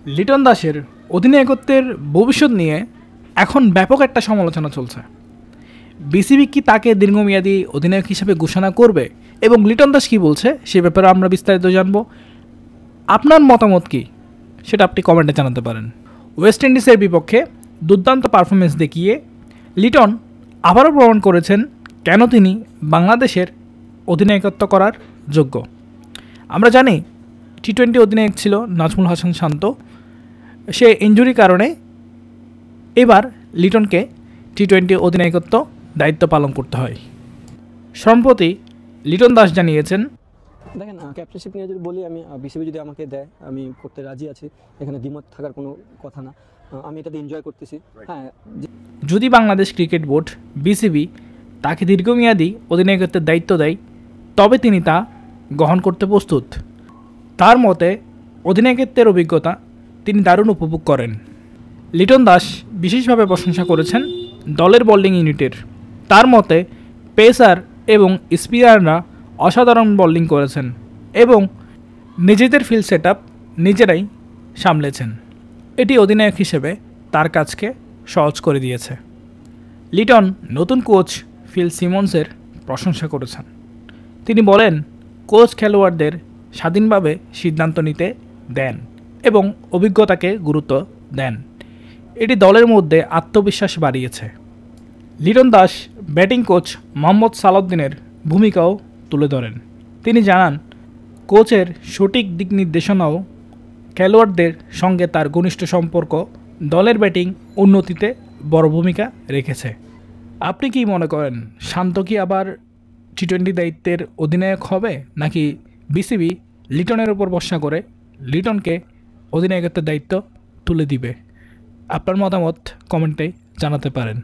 লিটন দাসের অধিনায়কত্বের ভবিষ্যৎ নিয়ে এখন ব্যাপক একটা সমালোচনা চলছে। বিসিবি কি তাকে দীর্ঘমেয়াদী অধিনায়ক হিসেবে ঘোষণা করবে এবং লিটন দাস কী বলছে সে ব্যাপারে আমরা বিস্তারিত জানব। আপনার মতামত কী সেটা আপনি কমেন্টে জানাতে পারেন। ওয়েস্ট ইন্ডিজের বিপক্ষে দুর্দান্ত পারফরমেন্স দেখিয়ে লিটন আবারও প্রমাণ করেছেন কেন তিনি বাংলাদেশের অধিনায়কত্ব করার যোগ্য। আমরা জানি টি-20 অধিনায়ক ছিল নাজমুল হাসান শান্ত, সে ইনজুরির কারণে এবার লিটনকে টি-20 অধিনায়কত্ব দায়িত্ব পালন করতে হয়। সম্প্রতি লিটন দাস জানিয়েছেন, দেখেন ক্যাপ্টেনশিপ নিয়ে যদি বলি, আমি বিসিবি যদি আমাকে দেয় আমি করতে রাজি আছি, এখানে দ্বিমত থাকার কোনো কথা না, আমি এটাতে এনজয় করতেছি। হ্যাঁ, যদি বাংলাদেশ ক্রিকেট বোর্ড বিসিবি তাকে দীর্ঘমেয়াদী অধিনায়কত্বের দায়িত্ব দেয় তবে তিনি তা গ্রহণ করতে প্রস্তুত। তার মতে অধিনায়কত্বের অভিজ্ঞতা তিনি দারুণ উপভোগ করেন। লিটন দাস বিশেষভাবে প্রশংসা করেছেন দলের বোলিং ইউনিটের। তার মতে পেসার এবং স্পিনাররা অসাধারণ বোলিং করেছেন এবং নিজেদের ফিল্ড সেট আপ নিজেরাই সামলেছেন। এটি অধিনায়ক হিসেবে তার কাজকে সহজ করে দিয়েছে। লিটন নতুন কোচ ফিল সিমন্সের প্রশংসা করেছেন। তিনি বলেন, কোচ খেলোয়াড়দের স্বাধীনভাবে সিদ্ধান্ত নিতে দেন এবং অভিজ্ঞতাকে গুরুত্ব দেন। এটি দলের মধ্যে আত্মবিশ্বাস বাড়িয়েছে। লিটন দাস ব্যাটিং কোচ মোহাম্মদ সালাউদ্দিনের ভূমিকাও তুলে ধরেন। তিনি জানান, কোচের সঠিক দিক নির্দেশনাও খেলোয়াড়দের সঙ্গে তার ঘনিষ্ঠ সম্পর্ক দলের ব্যাটিং উন্নতিতে বড় ভূমিকা রেখেছে। আপনি কি মনে করেন, শান্ত কি আবার টি-20 দায়িত্বের অধিনায়ক হবে, নাকি বিসিবি লিটনের উপর ভরসা করে লিটনকে অধিনায়কত্বের দায়িত্ব তুলে দিবে? আপনার মতামত কমেন্টে জানাতে পারেন।